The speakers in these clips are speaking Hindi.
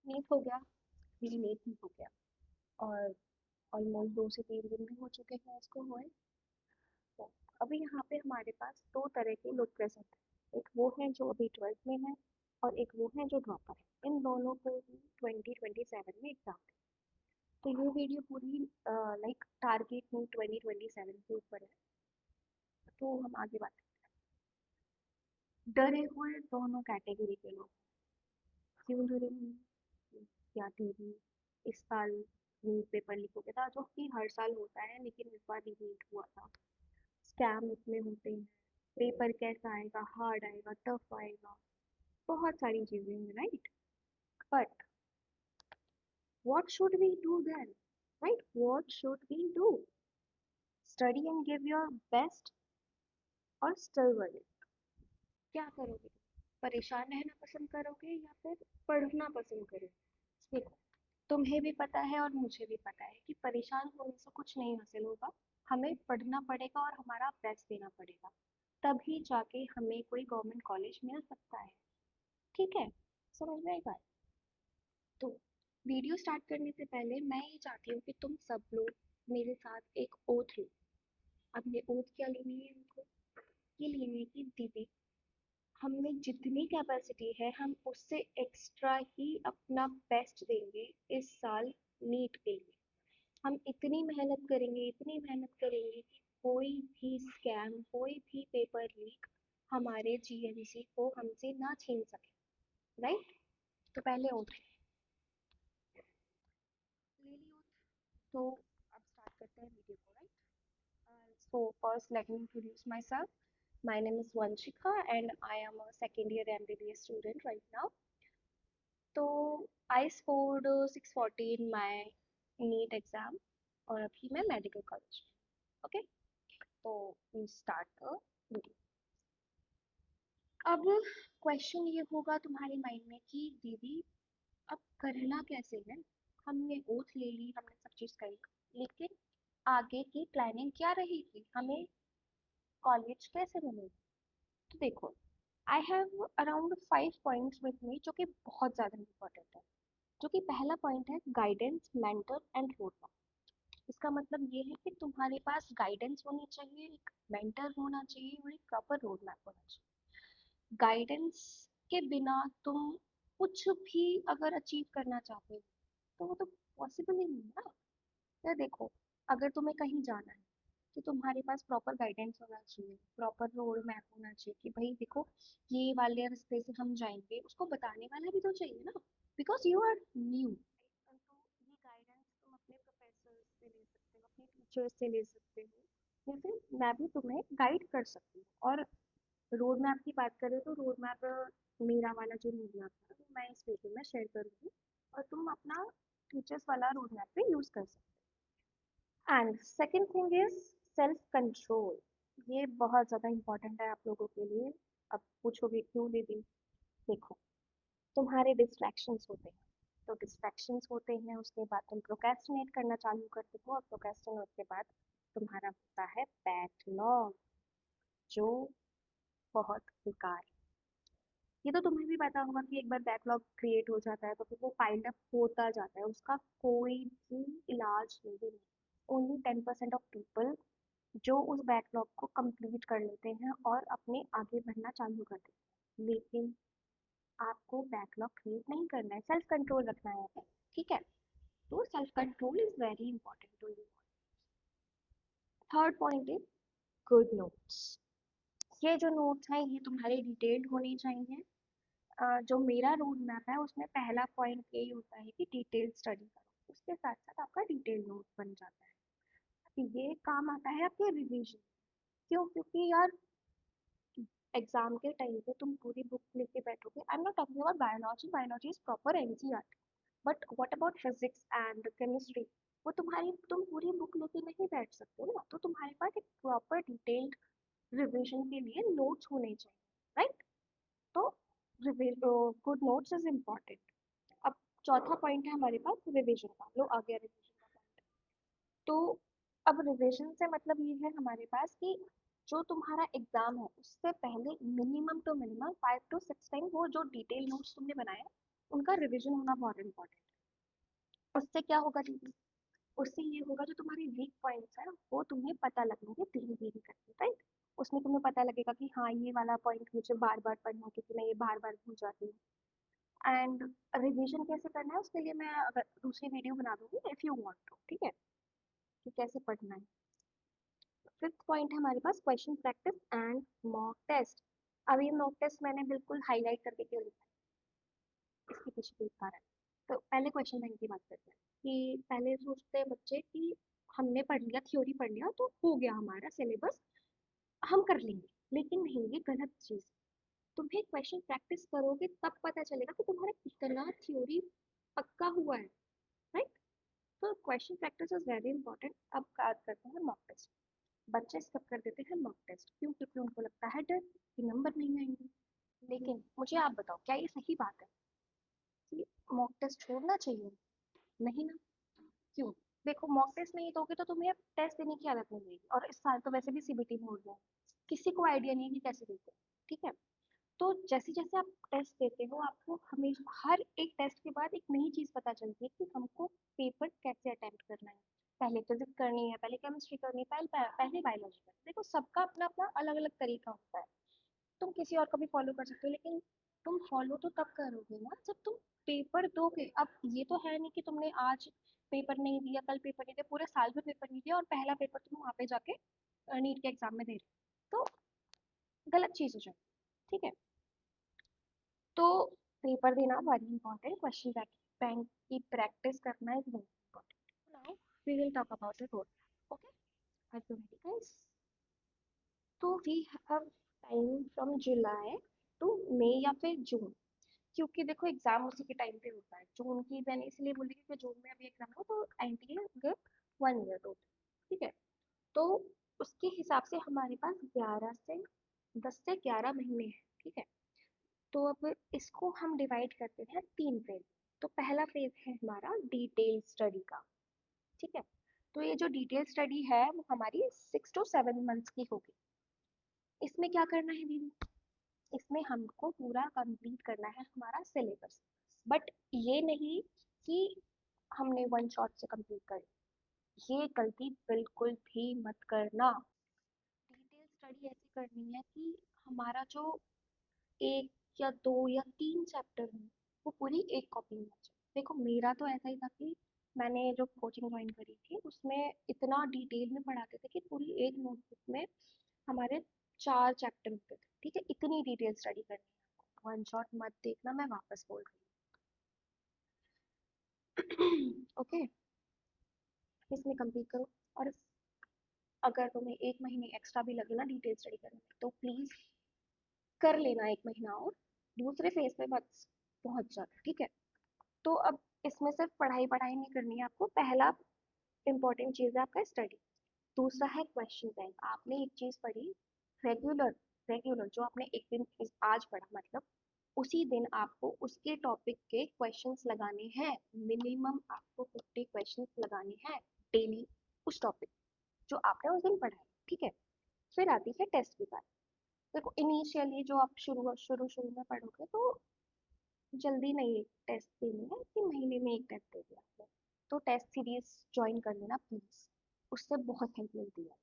लीक हो गया, मेरी नीट लीक हो गया। और ऑलमोस्ट 2 से 3 दिन भी हो चुके हैं उसको हुए। तो अभी यहाँ पे हमारे पास दो तरह के लोग प्रेजेंट हैं, एक वो है जो अभी 12th में है और एक वो है जो ड्रॉपर है। इन दोनों को ही 2027 में एग्जाम है। तो ये वीडियो पूरी लाइक टारगेट में 2027 के ऊपर है। तो हम आगे बात डरे हुए दोनों कैटेगरी के लोग। क्यों डरे हुए? या दीदी इस साल नीट पेपर लीक हो गया था, जो कि हर साल होता है, लेकिन इस बार लीक हुआ था। स्कैम इतने होते हैं, पेपर कैसा आएगा, हार्ड आएगा, टफ आएगा, बहुत सारी चीजें हैं, right? But what should we do then? Right, what should we do? Study and give your best और स्टिल वरी? क्या करोगे? परेशान रहना पसंद करोगे या फिर पढ़ना पसंद करोगे? देखो, तुम्हें भी पता है और मुझे भी पता है कि परेशान होने से कुछ नहीं हासिल होगा। हमें पढ़ना पड़ेगा और हमारा बेस्ट देना पड़ेगा, तभी जाके हमें कोई गवर्नमेंट कॉलेज मिल सकता है। ठीक है, समझ में आएगा? तो वीडियो स्टार्ट करने से पहले मैं ये चाहती हूँ कि तुम सब लोग मेरे साथ एक ओथ लो। अब ये ओथ क्या लेनी है हमको? ये लेनी है कि दीदी, हम में जितनी कैपेसिटी है हम उससे एक्स्ट्रा ही अपना बेस्ट देंगे इस साल नीट के लिए। हम इतनी मेहनत करेंगे, इतनी मेहनत करेंगे कि कोई भी स्कैम, कोई भी पेपर लीक हमारे जीएनसी को हमसे ना छीन सके। राइट? तो पहले ओथ ले ली ओथ। तो अब स्टार्ट करते हैं वीडियो को, right? So first let me introduce myself. My name is Vanshika and I am a second year MBBS student right now. तो I scored 640 in my NEET exam और अभी मैं मेडिकल कॉलेज में। ओके, तो वी स्टार्ट वीडियो। अब क्वेश्चन ये होगा तुम्हारे माइंड में कि दीदी अब करना कैसे है? हमने ओथ ले ली, हमने सब चीज़ करी, लेकिन आगे की प्लानिंग क्या रहेगी? हमें कॉलेज कैसे मिलेगा? तो देखो, I have around 5 points with me जो कि बहुत ज़्यादा इंपॉर्टेंट है। जो कि पहला पॉइंट है guidance, mentor and road map. इसका मतलब ये है कि तुम्हारे पास गाइडेंस होनी चाहिए, एक मेंटर होना चाहिए और एक प्रॉपर रोड मैप होना चाहिए। गाइडेंस के बिना तुम कुछ भी अगर अचीव करना चाहते हो तो वो तो पॉसिबल ही नहीं है ना। या देखो, अगर तुम्हें कहीं जाना है तो तुम्हारे पास प्रॉपर गाइडेंस होना चाहिए, प्रॉपर रोड मैप होना चाहिए कि भाई देखो, ये वाले रास्ते से हम जाएंगे, उसको बताने वाला भी तो चाहिए ना, बिकॉज यू आर न्यू। तो ये गाइडेंस तुम अपने प्रोफेसर से ले सकते हो, अपने टीचर से ले सकते हो, या फिर मैं भी तुम्हें गाइड कर सकती हूँ। और रोड मैप की बात करें तो रोड मैप, मेरा वाला जो रोड मैप है वो मैं इस वीडियो में शेयर करूँगी और तुम अपना टीचर्स वाला रोड मैप पे यूज़ कर सकते हो। And second thing is self control. ये बहुत ज़्यादा इंपॉर्टेंट है आप लोगों के लिए। अब पूछोगे क्यों दीदी? देखो, तुम्हारे डिस्ट्रैक्शंस होते हैं, तो डिस्ट्रैक्शंस होते हैं, उसके बाद तुम प्रोक्रेस्टिनेट करना चालू करते हो और प्रोक्रेस्टिनेट के बाद तुम्हारा होता है बैकलॉग, जो बहुत बेकार। ये तो तुम्हें भी पता होगा कि एक बार बैकलॉग क्रिएट हो जाता है तो फिर वो पाइल्ड अप होता जाता है, उसका कोई भी इलाज नहीं है। ओनली 10% ऑफ पीपल जो उस बैकलॉग को कंप्लीट कर लेते हैं और अपने आगे बढ़ना चालू कर देते हैं, लेकिन आपको बैकलॉग क्रिएट नहीं करना है, सेल्फ कंट्रोल रखना है आपको। ठीक है, तो self control is very important to you. Third point is good notes. ये जो नोट्स हैं ये तुम्हारे डिटेल्ड होने चाहिए। जो मेरा रोड मैप है उसमें पहला पॉइंट यही होता है कि डिटेल स्टडी करो, उसके साथ साथ आपका डिटेल नोट बन जाता है। ये काम आता है आपके रिवीजन। क्यों? क्योंकि यार एग्जाम के टाइम पे तुम पूरी बुक लेके बैठोगे। I am not talking about biology, biology is proper NCERT, but what about physics and chemistry? वो तुम पूरी बुक लेके नहीं बैठ सकते ना, तो तुम्हारे पास एक प्रॉपर डिटेल्ड रिवीजन के लिए नोट्स होने चाहिए, राइट? तो गुड नोट्स इज इम्पॉर्टेंट। अब चौथा पॉइंट है हमारे पास रिवीजन का। लो आ गया रिवीजन का पॉइंट। तो अब रिवीजन से मतलब ये है हमारे पास कि जो तुम्हारा एग्जाम है उससे पहले minimum two minimum 5 to 6 time वो जो डिटेल नोट्स तुमने बनाया उनका रिविजन होना बहुत इंपॉर्टेंट है। उससे क्या होगा दीदी? उससे ये होगा जो तुम्हारे वीक पॉइंट्स है वो तुम्हें पता लगेंगे धीरे धीरे करके, राइट? उसमें तुम्हें पता लगेगा कि हाँ ये वाला पॉइंट मुझे बार बार पढ़ना है क्योंकि मैं ये बार बार भूल जाती हूँ। एंड रिवीजन कैसे करना है उसके लिए मैं अगर दूसरी वीडियो बना दूंगी इफ यू वांट टू, ठीक है, कि कैसे पढ़ना है। फिफ्थ पॉइंट है हमारे पास question practice and mock test. अब ये मॉक टेस्ट मैंने बिल्कुल हाईलाइट करके क्यों लिखा है, इसके पीछे भी एक कारण है। तो पहले क्वेश्चन बैंक की बात करते हैं कि पहले सोचते हैं बच्चे कि हमने पढ़ लिया, थ्योरी पढ़ लिया तो हो गया हमारा सिलेबस, हम कर लेंगे। लेकिन नहीं, ये गलत चीज़। तुम्हें क्वेश्चन प्रैक्टिस करोगे तब पता चलेगा कि तुम्हारा कितना थ्योरी पक्का हुआ है, राइट? तो question practice is very important. अब बात करते हैं मॉक टेस्ट। बच्चे स्किप कर देते हैं मॉक टेस्ट, क्यों? क्योंकि उनको लगता है डर कि नंबर नहीं आएंगे। लेकिन मुझे आप बताओ, क्या ये सही बात है कि मॉक टेस्ट छोड़ना चाहिए? नहीं ना। क्यों? देखो, मॉक टेस्ट नहीं दोगे तो तुम्हें टेस्ट देने की आदत नहीं रहेगी, और इस साल तो वैसे भी सीबीटी मोड में है, किसी को आइडिया नहीं है कि कैसे देते हैं, ठीक है? तो जैसे जैसे आप टेस्ट देते हो आपको हमेशा हर एक टेस्ट के बाद एक नई चीज़ पता चलती है कि हमको पेपर कैसे अटेम्प्ट करना है। पहले फिजिक्स करनी है, पहले केमिस्ट्री करनी है, पहले बायोलॉजी करनी है। देखो, सबका अपना अपना अलग अलग तरीका होता है। तुम किसी और को भी फॉलो कर सकते हो, लेकिन तुम फॉलो तो तब करोगे ना जब तुम पेपर दोगे। अब ये तो है नहीं कि तुमने आज पेपर नहीं दिया, कल पेपर नहीं दिया, पूरे साल में पेपर नहीं दिया और पहला पेपर तुम वहाँ पे जाके नीट के एग्जाम में दे रहे हो, तो गलत चीज़ हो जाएगी, ठीक है? तो पेपर देना वेरी इंपॉर्टेंट, क्वेश्चन बैंक की प्रैक्टिस करना is very important. Now we will talk about the road, okay? Are you ready guys? तो we have time from July to May या फिर जून, क्योंकि देखो एग्जाम उसी के टाइम पे होता है। जून की मैंने इसलिए बोली क्योंकि जून में अभी एग्जाम हो तो एंटी 1 ईयर टोटल, ठीक है? तो उसके हिसाब से हमारे पास 10 से 11 महीने हैं, ठीक है? तो अब इसको हम डिवाइड करते हैं 3 फेज। तो पहला फेज है हमारा डिटेल स्टडी का, ठीक है? तो ये जो डिटेल स्टडी है वो हमारी 6 to 7 मंथ्स की होगी। इसमें क्या करना है दीदी? इसमें हमको पूरा कंप्लीट करना है हमारा सिलेबस। बट ये नहीं कि हमने वन शॉट से कंप्लीट कर, ये गलती बिल्कुल भी मत करना। डिटेल स्टडी ऐसे करनी है कि हमारा जो एक या दो या तीन चैप्टर हैं वो पूरी एक कॉपी में आ जाए। देखो, मेरा तो ऐसा ही था कि मैंने जो कोचिंग ज्वाइन करी थी उसमें इतना डिटेल में पढ़ाते थे कि पूरी एक नोटबुक में हमारे 4 चैप्टर होते थे, ठीक है? इतनी डिटेल स्टडी करनी है, वन शॉट मत देखना, मैं वापस बोल रही हूँ। ओके, इसमें कंप्लीट करो। और अगर तुम्हें 1 महीने एक्स्ट्रा भी लगे ना डिटेल स्टडी करने में तो प्लीज कर लेना 1 महीना और, दूसरे फेज पे मत पहुंच जाना, ठीक है? तो अब इसमें सिर्फ पढ़ाई पढ़ाई नहीं करनी है आपको। पहला इंपॉर्टेंट चीज़ है आपका स्टडी। दूसरा है क्वेश्चन बैंक। आपने एक चीज़ पढ़ी, रेगुलर, रेगुलर जो आपने एक दिन आज पढ़ा, मतलब उसी दिन आपको उसके टॉपिक के क्वेश्चंस लगाने हैं। मिनिमम आपको 50 क्वेश्चंस लगाने हैं डेली, उस टॉपिक जो आपने उस दिन पढ़ा है, ठीक है? फिर आती है टेस्ट की बात। देखो, इनिशियली जो आप शुरू शुरू शुरू में पढ़ोगे तो जल्दी नहीं टेस्ट देनी है कि महीने में एक टेस्ट दे दिया आपने। तो टेस्ट सीरीज ज्वाइन कर लेना प्लीज, उससे बहुत हेल्प मिलती है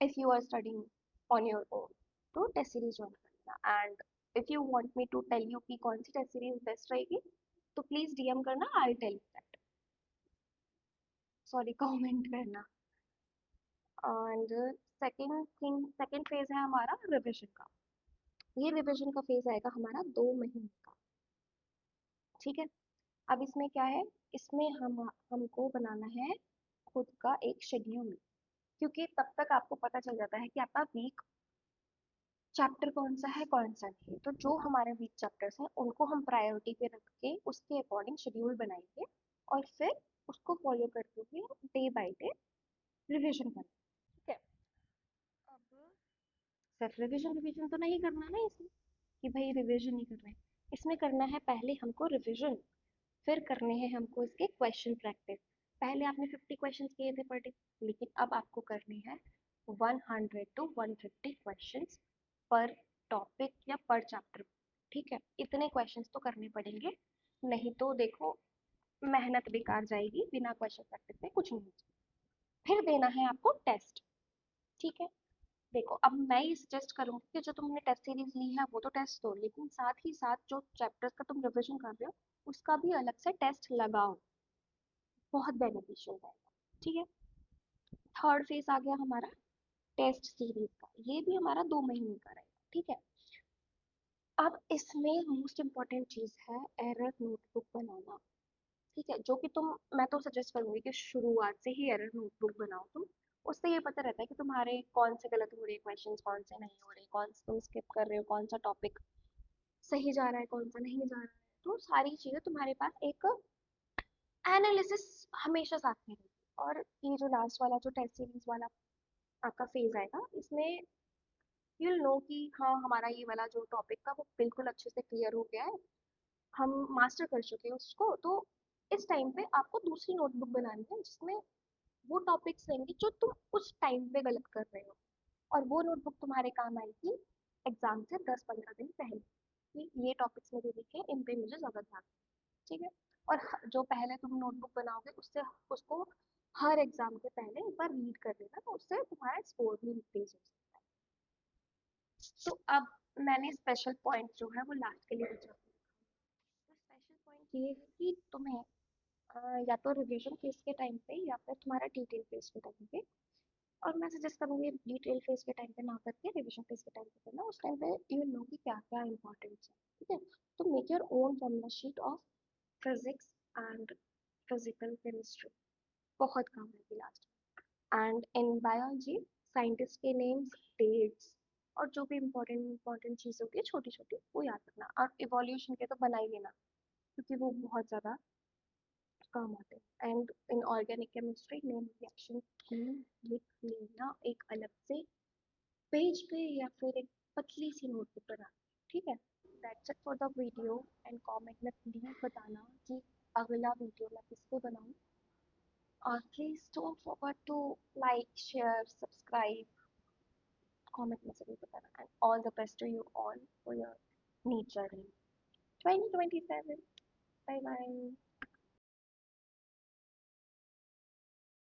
if you are studying on your own. तो टेस्ट सीरीज ज्वाइन कर लेना। And if you want me to tell you कि कौन सी टेस्ट सीरीज बेस्ट रहेगी तो प्लीज डीएम करना, I tell you that, sorry, comment करना। And second thing, second phase है हमारा रिविजन का। ये रिविजन का फेज आएगा हमारा 2 महीने का, ठीक है? अब इसमें क्या है, इसमें हमको बनाना है खुद का एक शेड्यूल, क्योंकि तब तक आपको पता चल जाता है कि आपका वीक चैप्टर कौन सा है कौन सा नहीं है। तो जो हमारे वीक चैप्टर्स हैं उनको हम प्रायोरिटी पे रख के उसके अकॉर्डिंग शेड्यूल बनाएंगे और फिर उसको फॉलो करते हुए डे बाय डे रिविजन करें, ठीक है? अब सिर्फ रिविजन रिविजन तो नहीं करना ना इसमें कि भाई रिविजन ही कर रहे हैं। इसमें करना है पहले हमको रिविजन, फिर करने हैं हमको इसके क्वेश्चन प्रैक्टिस। पहले आपने 50 क्वेश्चन किए थे पर डे, लेकिन अब आपको करने हैं 100 to 150 क्वेश्चन पर टॉपिक या पर चैप्टर, ठीक है? इतने क्वेश्चंस तो करने पड़ेंगे नहीं तो देखो, मेहनत बेकार जाएगी, बिना क्वेश्चन प्रैक्टिस में कुछ नहीं होगा। फिर देना है आपको टेस्ट। ठीक है, देखो अब मैं ये सजेस्ट करूंगी कि जो तुमने टेस्ट सीरीज ली है वो तो टेस्ट दो, लेकिन साथ ही साथ जो चैप्टर्स का तुम रिवीजन कर रहे हो उसका भी अलग से टेस्ट लगाओ। बहुत बेनिफिशियल रहेगा। ठीक है, थर्ड फेज आ गया हमारा टेस्ट सीरीज का, ये भी हमारा 2 महीने का रहेगा। ठीक है, अब इसमें मोस्ट इम्पॉर्टेंट चीज है एरर नोटबुक बनाना। ठीक है, जो कि तुम, मैं तो सजेस्ट करूंगी कि शुरुआत से ही एरर नोटबुक बनाओ तुम। उससे ये पता रहता है कि तुम्हारे कौन से गलत हो रहे हैं क्वेश्चंस, कौन से नहीं हो रहे, कौन से तुम स्किप कर रहे हो, कौन सा टॉपिक सही जा रहा है, कौन सा नहीं जा रहा है। तो सारी चीजें तुम्हारे पास एक एनालिसिस हमेशा साथ में रहेगी। और ये जो लास्ट वाला जो टेस्ट सीरीज वाला आपका फेज आएगा, इसमें you'll नो कि हाँ हमारा ये वाला जो टॉपिक था वो बिल्कुल अच्छे से क्लियर हो गया है, हम मास्टर कर चुके हैं उसको। तो इस टाइम पे आपको दूसरी नोटबुक बनानी है जिसमें वो टॉपिक्स रहेंगे जो तुम उस टाइम पे गलत कर रहे हो। और वो नोटबुक तुम्हारे काम आएगी एग्जाम से 10-15 दिन पहले, कि ये टॉपिक्स मेरे लिखे, इन पे मुझे ज़्यादा ध्यान देना है। ठीक है, और जो पहले तुम नोटबुक बनाओगे उससे उसको हर एग्जाम के पहले एक बार रीड कर लेना, तो उससे तुम्हारा स्कोर भी इंक्रीज हो सकता है। तो अब मैंने स्पेशल पॉइंट जो है वो लास्ट के लिए बचा के रखा है। तो स्पेशल पॉइंट ये है कि तुम्हें या तो रिवीजन फेज के टाइम पे या फिर तुम्हारा डिटेल फेज के टाइम पे, और मैं सजेस्ट करूंगी डिटेल फेज के टाइम पे ना करके रिवीजन फेज के टाइम पे करना। उस टाइम पे यू नो कि क्या क्या इंपॉर्टेंट है। ठीक है, तो make your own formula sheet of physics and physical chemistry, बहुत काम आएगी लास्ट में। एंड इन बायोलॉजी साइंटिस्ट के नेम्स, डेट्स, और जो भी इंपॉर्टेंट चीज़ होगी छोटी छोटी वो याद रखना। और इवोल्यूशन के तो बना ही लेना, क्योंकि वो बहुत ज़्यादा काम आते हैं। And in organic chemistry name reaction की लिख लेना एक अलग से पेज पे या फिर एक पतली सी नोटबुक बना। ठीक है, that's it for the video. And comment में प्लीज बताना कि अगला वीडियो मैं किस पे बनाऊं। और please don't forget to like, share, subscribe, comment में जरूर बताना। And all the best to you all for your NEET journey 2027। Bye bye.